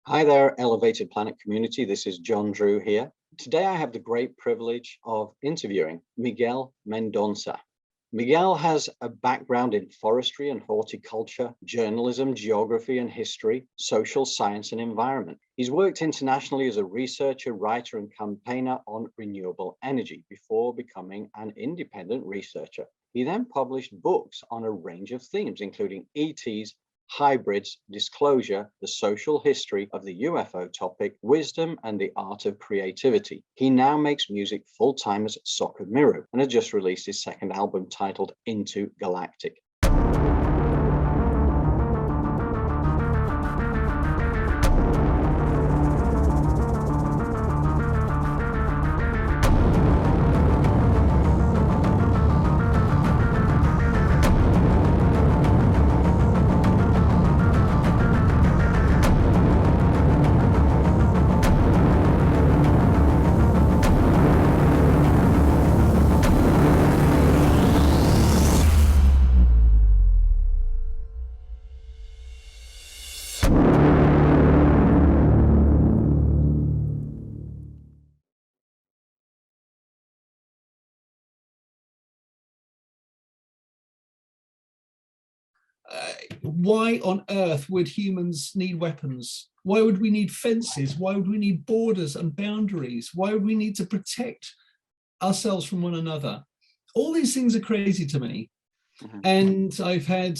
Hi there, Elevated Planet community. This is John Drew here. Today I have the great privilege of interviewing Miguel Mendonca. Miguel has a background in forestry and horticulture, journalism, geography and history, social science and environment. He's worked internationally as a researcher, writer and campaigner on renewable energy before becoming an independent researcher. He then published books on a range of themes, including ETs, hybrids, disclosure, the social history of the UFO topic, wisdom, and the art of creativity. He now makes music full-time as Sokomiru and has just released his second album titled Into Galactic. Why on earth would humans need weapons? Why would we need fences? Why would we need borders and boundaries? Why would we need to protect ourselves from one another? All these things are crazy to me. And I've had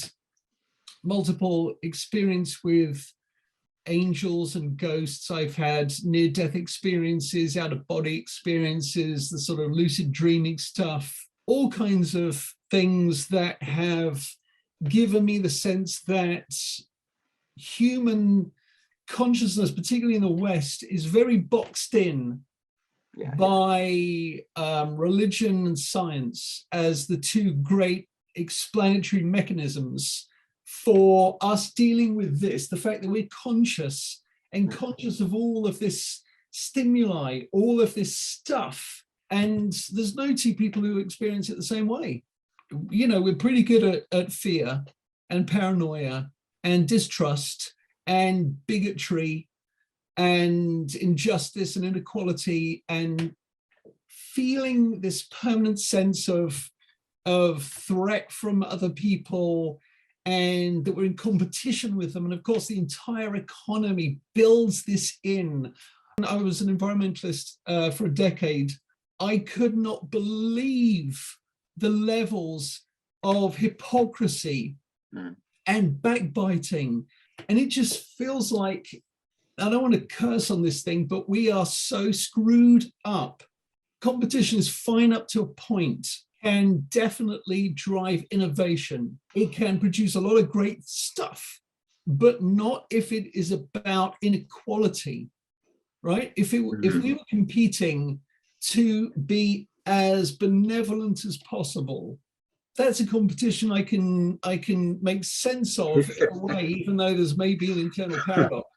multiple experience with angels and ghosts. I've had near-death experiences, out-of-body experiences, the sort of lucid dreaming stuff, all kinds of things that have given me the sense that human consciousness, particularly in the West, is very boxed in by religion and science as the two great explanatory mechanisms for us dealing with this, the fact that we're conscious and conscious of all of this stimuli, all of this stuff, and there's no two people who experience it the same way. You know, we're pretty good at fear and paranoia and distrust and bigotry and injustice and inequality and feeling this permanent sense of threat from other people and that we're in competition with them. And of course, the entire economy builds this in. I was an environmentalist for a decade. I could not believe the levels of hypocrisy and backbiting. And it just feels like, I don't want to curse on this thing, but we are so screwed up. Competition is fine up to a point, can definitely drive innovation. It can produce a lot of great stuff, but not if it is about inequality, right? If we were competing to be as benevolent as possible, that's a competition I can make sense of in a way, even though there's maybe an internal paradox.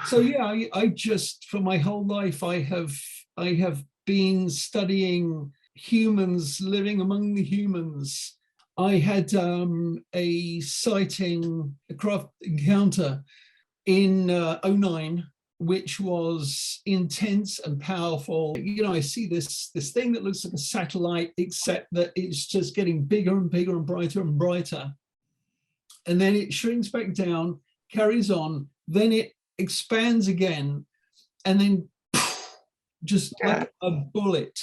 So yeah, I just, for my whole life, I have been studying humans, living among the humans. I had a sighting, a craft encounter in 2009, which was intense and powerful. You know, I see this thing that looks like a satellite, except that it's just getting bigger and bigger and brighter and brighter. And then it shrinks back down, carries on, then it expands again, and then just like a bullet.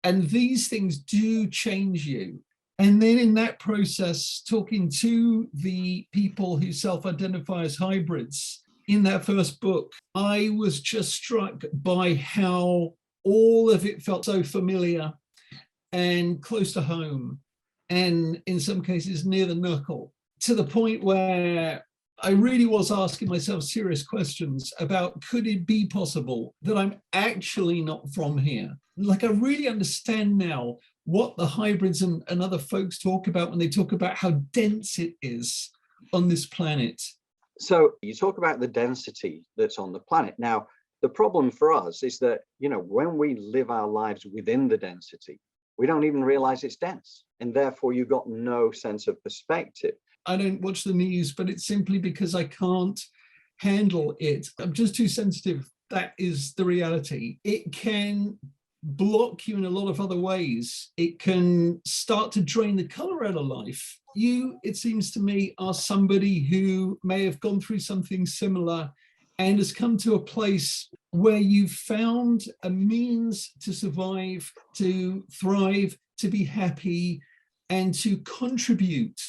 And these things do change you. And then in that process, talking to the people who self-identify as hybrids, in that first book, I was just struck by how all of it felt so familiar and close to home, and in some cases near the knuckle, to the point where I really was asking myself serious questions about, could it be possible that I'm actually not from here? Like, I really understand now what the hybrids and other folks talk about when they talk about how dense it is on this planet. So you talk about the density that's on the planet. Now, the problem for us is that, you know, when we live our lives within the density, we don't even realize it's dense. And therefore, you've got no sense of perspective. I don't watch the news, but it's simply because I can't handle it. I'm just too sensitive. That is the reality. It can block you in a lot of other ways. It can start to drain the color out of life. You, it seems to me, are somebody who may have gone through something similar and has come to a place where you've found a means to survive, to thrive, to be happy, and to contribute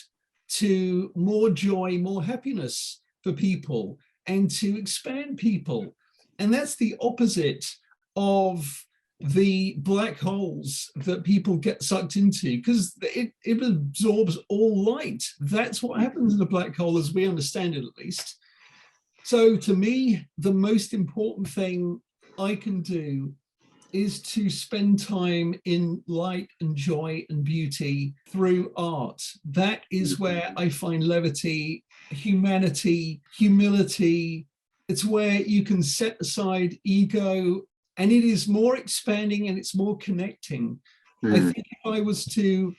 to more joy, more happiness for people, and to expand people. And that's the opposite of the black holes that people get sucked into, because it absorbs all light. That's what happens in a black hole, as we understand it, at least. So to me, the most important thing I can do is to spend time in light and joy and beauty through art. That is where I find levity, humanity, humility. It's where you can set aside ego, and it is more expanding and it's more connecting. I think if I was to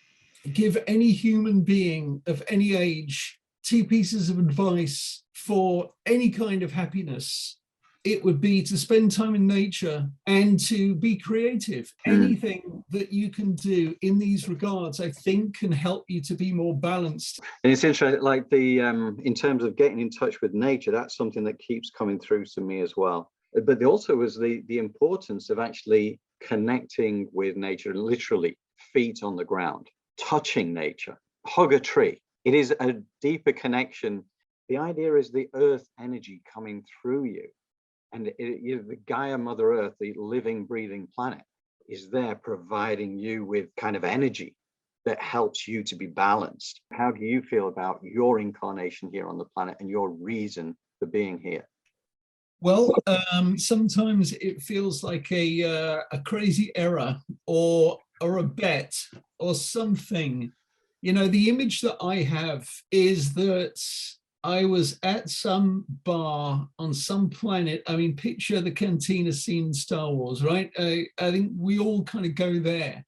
give any human being of any age 2 pieces of advice for any kind of happiness, it would be to spend time in nature and to be creative. Anything that you can do in these regards, I think, can help you to be more balanced. And it's interesting, like in terms of getting in touch with nature, that's something that keeps coming through to me as well. But also was the importance of actually connecting with nature, literally feet on the ground, touching nature, hug a tree. It is a deeper connection. The idea is the earth energy coming through you. And the Gaia, Mother Earth, the living, breathing planet, is there providing you with kind of energy that helps you to be balanced. How do you feel about your incarnation here on the planet and your reason for being here? Well, sometimes it feels like a crazy error or a bet or something. You know, the image that I have is that I was at some bar on some planet. I mean, picture the cantina scene in Star Wars, right? I think we all kind of go there.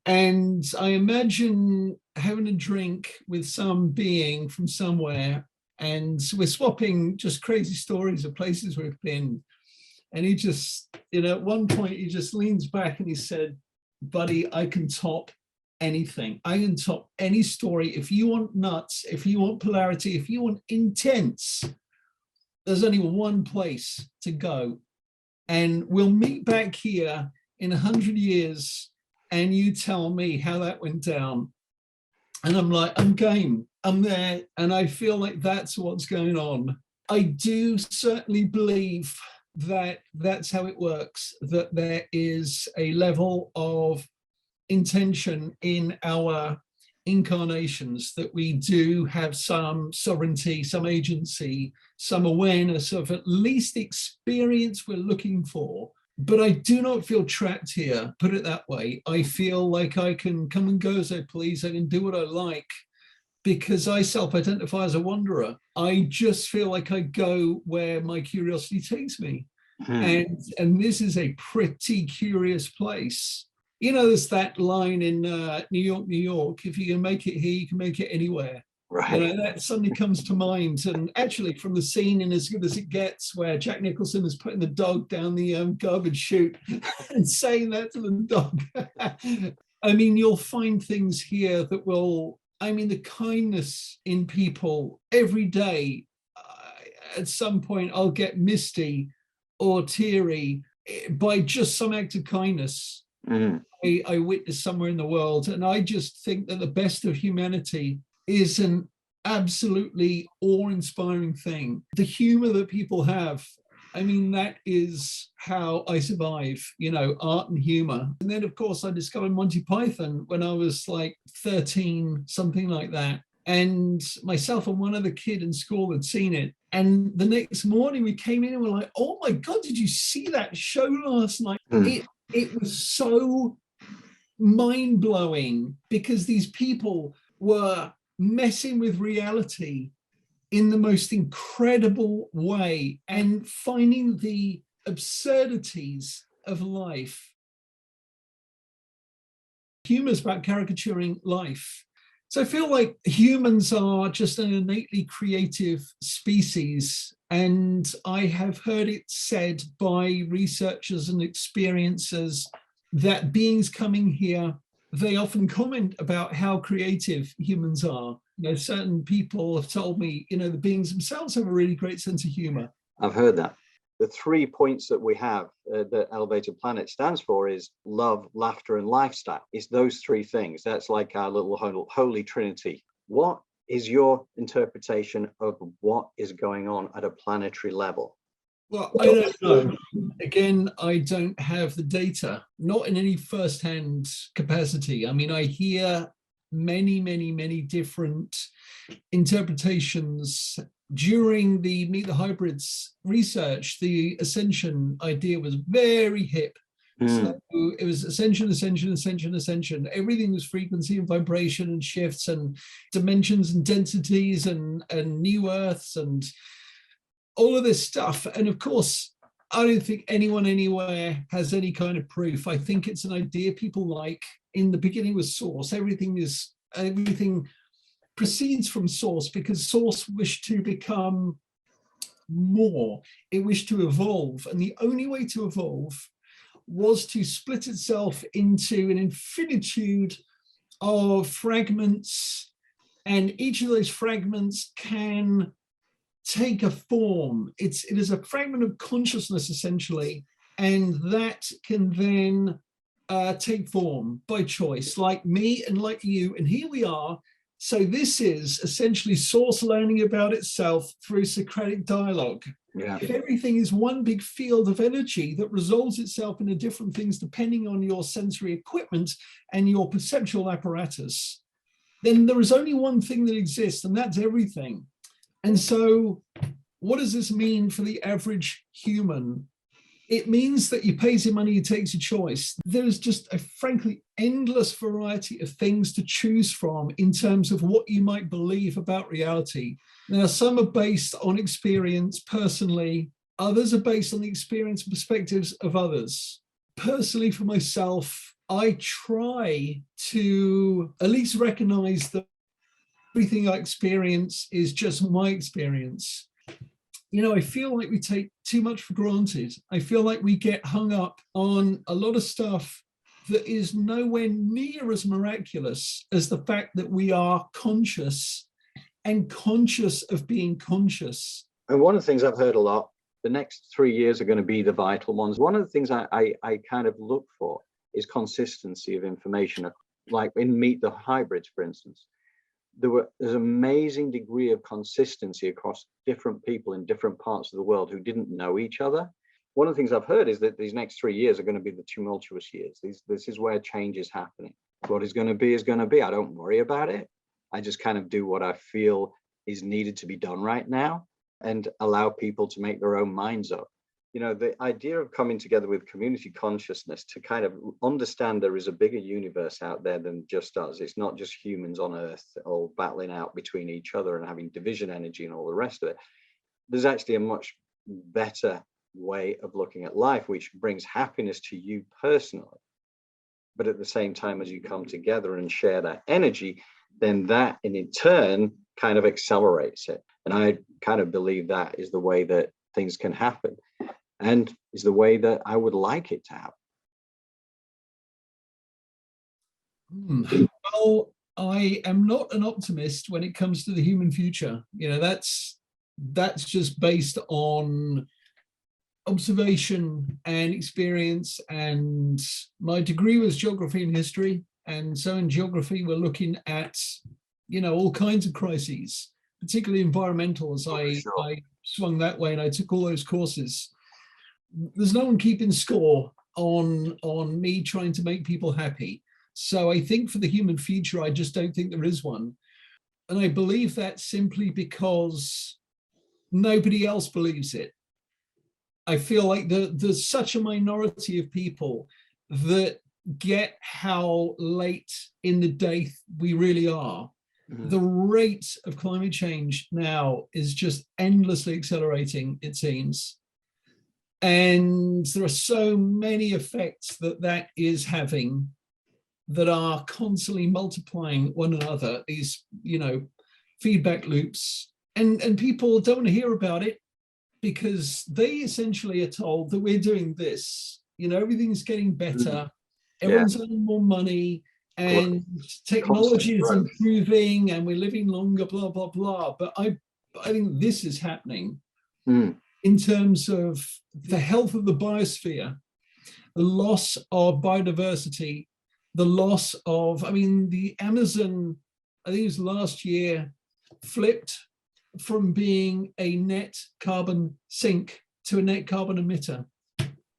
And I imagine having a drink with some being from somewhere, and we're swapping just crazy stories of places we've been. And he just, you know, at one point he just leans back and he said, buddy, I can top anything. I can top any story. If you want nuts, if you want polarity, if you want intense, there's only one place to go. And we'll meet back here in 100 years and you tell me how that went down. And I'm like, I'm game, I'm there. And I feel like that's what's going on. I do certainly believe that that's how it works, that there is a level of intention in our incarnations, that we do have some sovereignty, some agency, some awareness of at least the experience we're looking for. But I do not feel trapped here, put it that way. I feel like I can come and go as I please. I can do what I like because I self-identify as a wanderer. I just feel like I go where my curiosity takes me. And this is a pretty curious place. You know, there's that line in New York, New York, if you can make it here, you can make it anywhere. Right. You know, that suddenly comes to mind. And actually from the scene in As Good As It Gets, where Jack Nicholson is putting the dog down the garbage chute and saying that to the dog. I mean, you'll find things here that will, I mean, the kindness in people every day, at some point I'll get misty or teary by just some act of kindness. I witnessed somewhere in the world. And I just think that the best of humanity is an absolutely awe-inspiring thing. The humor that people have, I mean, that is how I survive, you know, art and humor. And then, of course, I discovered Monty Python when I was like 13, something like that. And myself and one other kid in school had seen it. And the next morning we came in and we're like, oh my God, did you see that show last night? It was so mind-blowing because these people were messing with reality in the most incredible way and finding the absurdities of life. Humor is about caricaturing life. So I feel like humans are just an innately creative species. And I have heard it said by researchers and experiencers that beings coming here, they often comment about how creative humans are. You know, certain people have told me, you know, the beings themselves have a really great sense of humor. I've heard that. The 3 points that we have that Elevated Planet stands for is love, laughter, and lifestyle. It's those 3 things. That's like our little holy trinity. What is your interpretation of what is going on at a planetary level? Well, I don't know. Again, I don't have the data, not in any first-hand capacity. I mean, I hear many different interpretations. During the Meet the Hybrids research, the ascension idea was very hip. So it was ascension. Everything was frequency and vibration and shifts and dimensions and densities and new earths and all of this stuff. And of course, I don't think anyone anywhere has any kind of proof. I think it's an idea people like. In the beginning was source. Everything proceeds from source because source wished to become more. It wished to evolve. And the only way to evolve was to split itself into an infinitude of fragments. And each of those fragments can take a form. It is a fragment of consciousness, essentially. And that can then take form by choice, like me and like you. And here we are. So this is essentially source learning about itself through Socratic dialogue. Yeah. If everything is one big field of energy that resolves itself into different things depending on your sensory equipment and your perceptual apparatus, then there is only one thing that exists, and that's everything. And so what does this mean for the average human? It means that he pays your money, he takes your choice. There's just a frankly endless variety of things to choose from in terms of what you might believe about reality. Now, some are based on experience personally, others are based on the experience and perspectives of others. Personally, for myself, I try to at least recognize that everything I experience is just my experience. You know, I feel like we take too much for granted. I feel like we get hung up on a lot of stuff that is nowhere near as miraculous as the fact that we are conscious and conscious of being conscious. And one of the things I've heard a lot, the next 3 years are going to be the vital ones. One of the things I kind of look for is consistency of information. Like in Meet the Hybrids, for instance, there's an amazing degree of consistency across different people in different parts of the world who didn't know each other. One of the things I've heard is that these next 3 years are going to be the tumultuous years. This is where change is happening. What is going to be is going to be. I don't worry about it. I just kind of do what I feel is needed to be done right now and allow people to make their own minds up. You know, the idea of coming together with community consciousness to kind of understand there is a bigger universe out there than just us. It's not just humans on Earth all battling out between each other and having division energy and all the rest of it. There's actually a much better way of looking at life, which brings happiness to you personally. But at the same time, as you come together and share that energy, then that in turn kind of accelerates it. And I kind of believe that is the way that things can happen. And is the way that I would like it to happen. Well, I am not an optimist when it comes to the human future. You know, that's just based on observation and experience. And my degree was geography and history. And so in geography, we're looking at, you know, all kinds of crises, particularly environmental, as I swung that way and I took all those courses. There's no one keeping score on me trying to make people happy. So I think for the human future, I just don't think there is one. And I believe that simply because nobody else believes it. I feel like there's such a minority of people that get how late in the day we really are. Mm-hmm. The rate of climate change now is just endlessly accelerating, it seems. And there are so many effects that is having that are constantly multiplying one another, these, you know, feedback loops. And people don't want to hear about it. because they essentially are told that we're doing this, everything's getting better, everyone's earning more money, and technology is improving, and we're living longer, blah, blah, blah. But I think this is happening in terms of the health of the biosphere, the loss of biodiversity, the loss of, the Amazon, I think it was last year, flipped from being a net carbon sink to a net carbon emitter.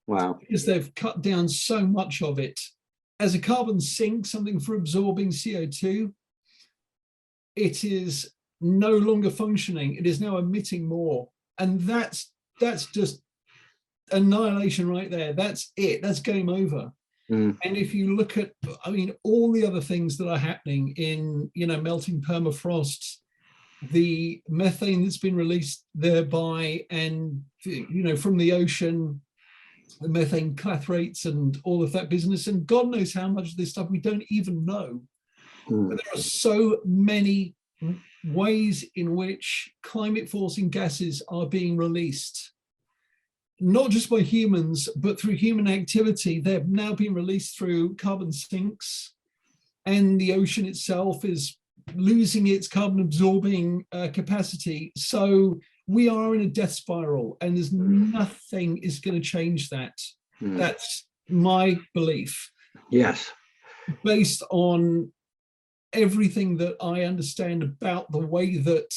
Wow. Because they've cut down so much of it. As a carbon sink, something for absorbing CO2, it is no longer functioning. It is now emitting more. And that's just annihilation right there. That's it. That's game over. And if you look at, all the other things that are happening in, melting permafrost, the methane that's been released thereby, and, from the ocean, the methane clathrates and all of that business, and God knows how much of this stuff we don't even know. But there are so many ways in which climate-forcing gases are being released, not just by humans, but through human activity. They've now been released through carbon sinks, and the ocean itself is losing its carbon absorbing capacity. So we are in a death spiral, and there's nothing is going to change that. That's my belief. Yes. Based on everything that I understand about the way that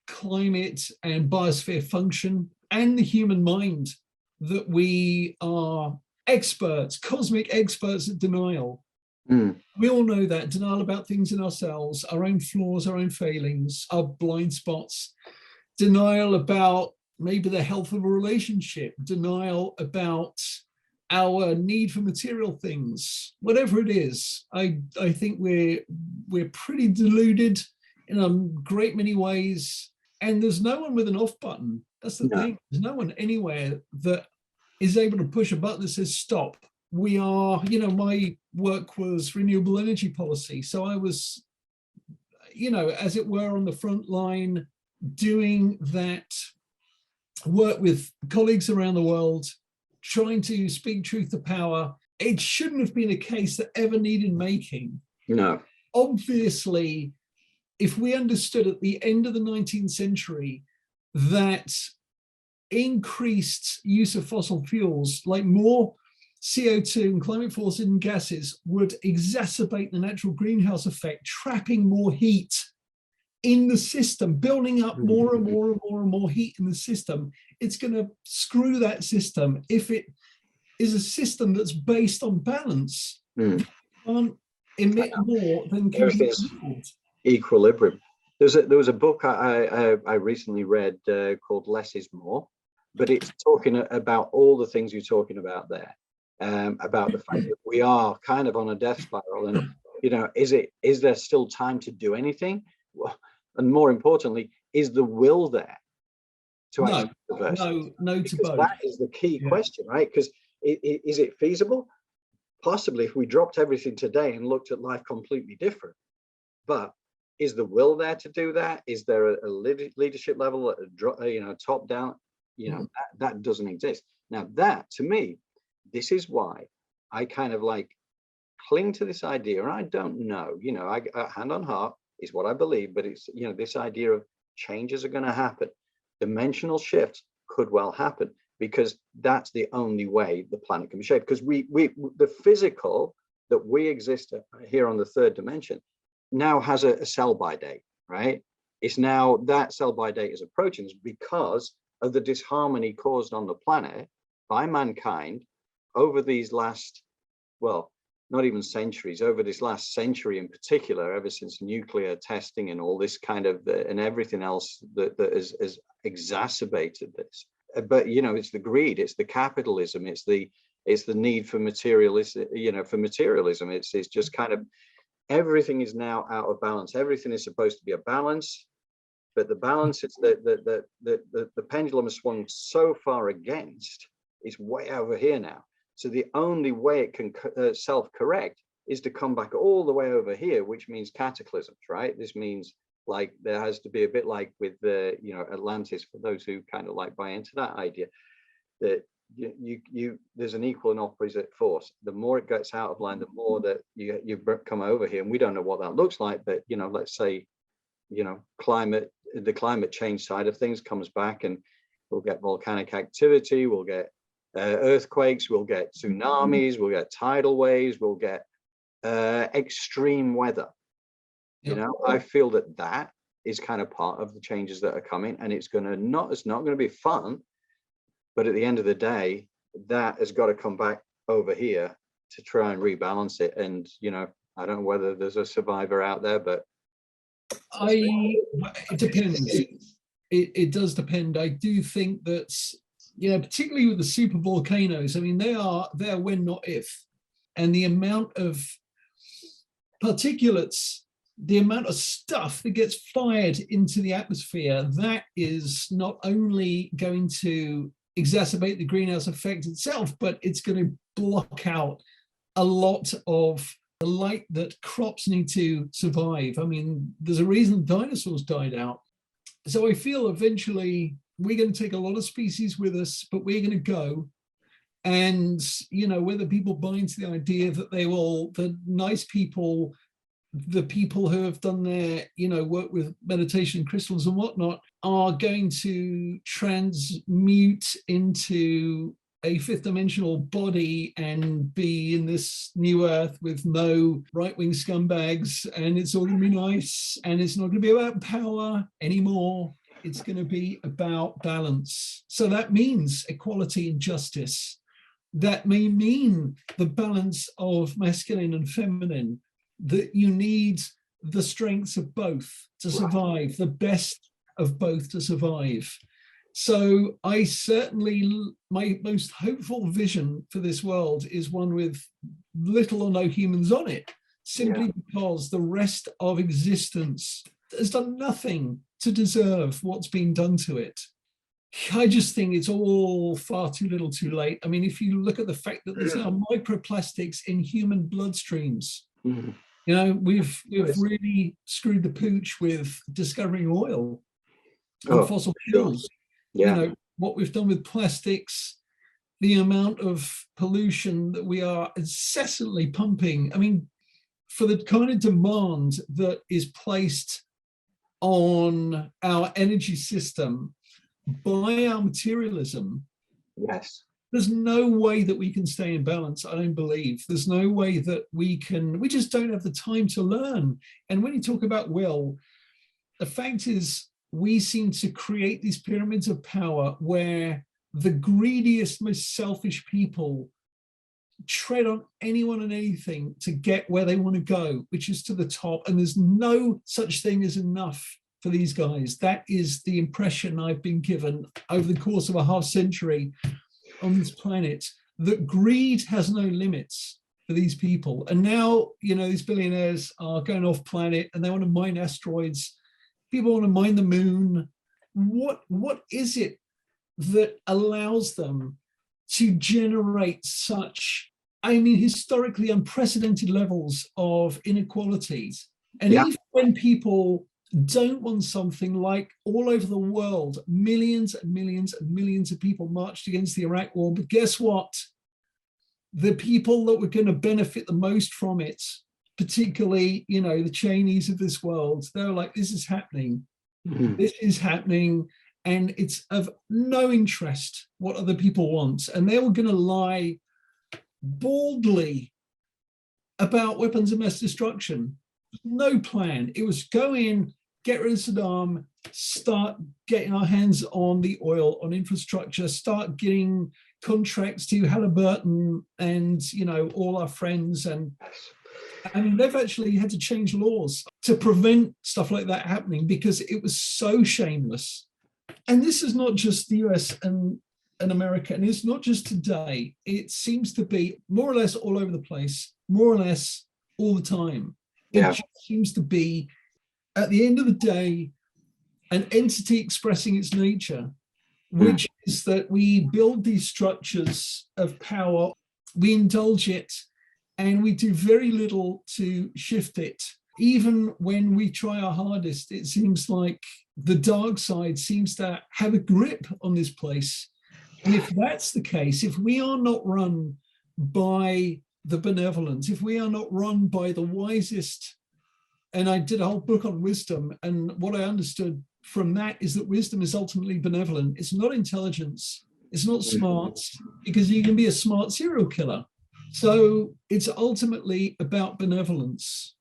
climate and biosphere function, and the human mind, that we are experts, cosmic experts at denial. We all know that. Denial about things in ourselves, our own flaws, our own failings, our blind spots. Denial about maybe the health of a relationship. Denial about our need for material things. Whatever it is, I think we're pretty deluded in a great many ways. And there's no one with an off button. That's the thing. There's no one anywhere that is able to push a button that says stop. We are, my work was renewable energy policy. So I was, as it were, on the front line doing that work with colleagues around the world, trying to speak truth to power. It shouldn't have been a case that ever needed making. No. Obviously, if we understood at the end of the 19th century that increased use of fossil fuels, like more CO2 and climate-forcing gases, would exacerbate the natural greenhouse effect, trapping more heat in the system, building up more and more and more and more heat in the system, it's going to screw that system. If it is a system that's based on balance, it can't emit more than can be emitted. Equilibrium. There was a book I recently read called Less is More, but it's talking about all the things you're talking about there, about the fact that we are kind of on a death spiral, and is there still time to do anything? Well, and more importantly, is the will there to actually reverse? No to both. That is the key question, right? Because is it feasible? Possibly, if we dropped everything today and looked at life completely different. But is the will there to do that? Is there a leadership level, top down? That doesn't exist. Now, that to me, this is why I kind of like cling to this idea. And I don't know, I hand on heart is what I believe, but it's this idea of changes are going to happen. Dimensional shifts could well happen, because that's the only way the planet can be shaped. Because the physical that we exist here on the third dimension now has a sell-by date, right? It's now that sell-by date is approaching us because of the disharmony caused on the planet by mankind over these last, well, not even centuries, over this last century in particular, ever since nuclear testing and all this kind of, and everything else that has exacerbated this. But, it's the greed, it's the capitalism, it's the need for materialism, It's just kind of, everything is now out of balance. Everything is supposed to be a balance, but the balance is the pendulum has swung so far against, it's way over here now. So the only way it can self-correct is to come back all the way over here, which means cataclysms, right? This means Like there has to be a bit like with the, you know, Atlantis, for those who kind of like buy into that idea, that you there's an equal and opposite force. The more it gets out of line, the more that you come over here, and we don't know what that looks like, but you know, let's say, you know, the climate change side of things comes back, and we'll get volcanic activity, we'll get earthquakes, we'll get tsunamis, we'll get tidal waves, we'll get extreme weather. You know, I feel that that is kind of part of the changes that are coming, and it's not going to be fun, but at the end of the day, that has got to come back over here to try and rebalance it. And you know, I don't know whether there's a survivor out there, but it depends. It does depend. I do think that, you know, particularly with the super volcanoes, I mean, they are there when, not if. And the amount of particulates, the amount of stuff that gets fired into the atmosphere, that is not only going to exacerbate the greenhouse effect itself, but it's going to block out a lot of the light that crops need to survive. I mean, there's a reason dinosaurs died out. So I feel eventually we're going to take a lot of species with us, but we're going to go. And, you know, whether people buy into the idea that the nice people, the people who have done their, you know, work with meditation crystals and whatnot, are going to transmute into a fifth dimensional body and be in this new earth with no right-wing scumbags, and it's all going to be nice, and it's not going to be about power anymore. It's going to be about balance. So that means equality and justice. That may mean the balance of masculine and feminine, that you need the strengths of both to survive, the best of both to survive. So I certainly, my most hopeful vision for this world is one with little or no humans on it, simply because the rest of existence has done nothing to deserve what's been done to it. I just think it's all far too little too late. I mean, if you look at the fact that there's now microplastics in human bloodstreams, you know, we've really screwed the pooch with discovering oil and fossil fuels. You know, what we've done with plastics, the amount of pollution that we are incessantly pumping. I mean, for the kind of demand that is placed on our energy system by our materialism, there's no way that we can stay in balance. I don't believe there's no way that we just don't have the time to learn. And when you talk about will, the fact is we seem to create these pyramids of power where the greediest, most selfish people tread on anyone and anything to get where they want to go, which is to the top. And there's no such thing as enough for these guys. That is the impression I've been given over the course of a half century on this planet, that greed has no limits for these people. And now, you know, these billionaires are going off planet and they want to mine asteroids. People want to mine the moon. What is it that allows them to generate such, I mean, historically unprecedented levels of inequalities? And even when people don't want something, like all over the world, millions and millions and millions of people marched against the Iraq war, but guess what? The people that were going to benefit the most from it, particularly, you know, the Chinese of this world, they're like, this is happening. This is happening, and it's of no interest what other people want. And they were going to lie boldly about weapons of mass destruction. No plan. It was go in, get rid of Saddam, start getting our hands on the oil, on infrastructure, start getting contracts to Halliburton and, you know, all our friends. And I mean, they've actually had to change laws to prevent stuff like that happening because it was so shameless. And this is not just the US and America, and it's not just today. It seems to be more or less all over the place, more or less all the time. It just seems to be, at the end of the day, an entity expressing its nature, which is that we build these structures of power, we indulge it, and we do very little to shift it. even when we try our hardest, it seems like the dark side seems to have a grip on this place. And if that's the case, if we are not run by the benevolent, if we are not run by the wisest, and I did a whole book on wisdom, and what I understood from that is that wisdom is ultimately benevolent. It's not intelligence, it's not smarts, because you can be a smart serial killer. So it's ultimately about benevolence.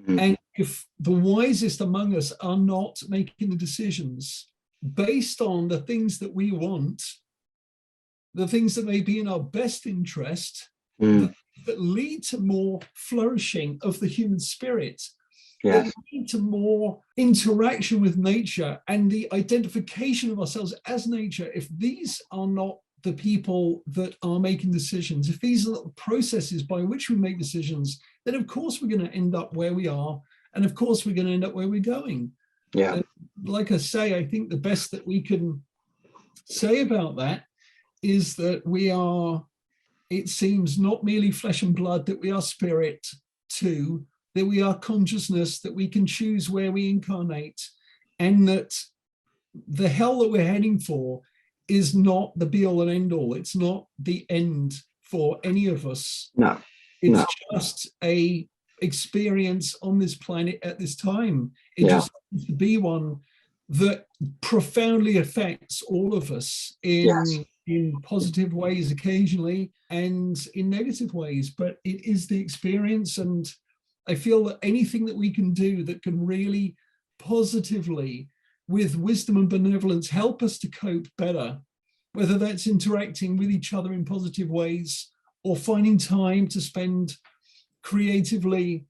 And if the wisest among us are not making the decisions based on the things that we want, the things that may be in our best interest, that lead to more flourishing of the human spirit, that lead to more interaction with nature and the identification of ourselves as nature, if these are not the people that are making decisions, if these are the processes by which we make decisions, then of course we're going to end up where we are, and of course we're going to end up where we're going. And like I say, I think the best that we can say about that is that we are, it seems, not merely flesh and blood, that we are spirit too, that we are consciousness, that we can choose where we incarnate, and that the hell that we're heading for is not the be all and end all. It's not the end for any of us. No. It's just a experience on this planet at this time. It just happens to be one that profoundly affects all of us in positive ways occasionally and in negative ways, but it is the experience. And I feel that anything that we can do that can really positively, with wisdom and benevolence, help us to cope better, whether that's interacting with each other in positive ways or finding time to spend creatively,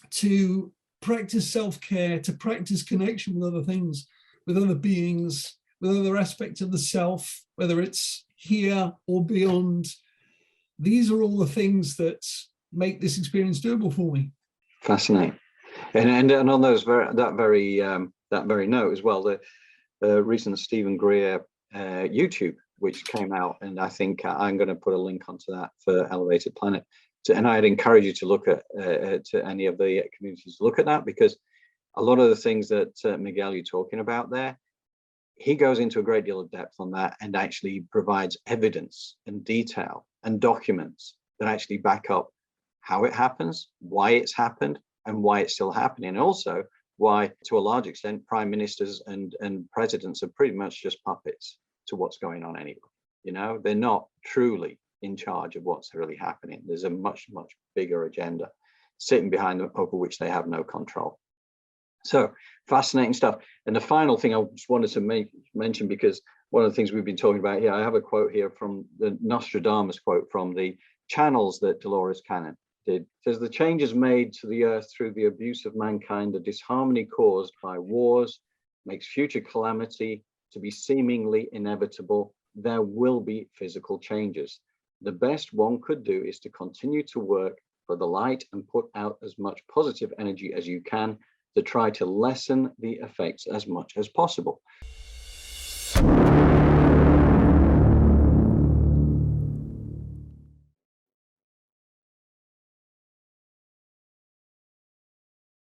to practice self-care, to practice connection with other things, with other beings, with other aspects of the self, whether it's here or beyond. These are all the things that make this experience doable for me. Fascinating. And on those that very note as well, the recent Stephen Greer YouTube, which came out, and I think I'm going to put a link onto that for Elevated Planet. And I'd encourage you to look at to any of the communities, look at that, because a lot of the things that Miguel, you're talking about there, he goes into a great deal of depth on that and actually provides evidence and detail and documents that actually back up how it happens, why it's happened, and why it's still happening. And also why, to a large extent, prime ministers and presidents are pretty much just puppets to what's going on anyway. You know, they're not truly in charge of what's really happening. There's a much, much bigger agenda sitting behind them over which they have no control. So fascinating stuff. And the final thing I just wanted to mention, because one of the things we've been talking about here, I have a quote here from the Nostradamus quote from the channels that Dolores Cannon did. It says, the changes made to the earth through the abuse of mankind, the disharmony caused by wars, makes future calamity to be seemingly inevitable. There will be physical changes. The best one could do is to continue to work for the light and put out as much positive energy as you can to try to lessen the effects as much as possible.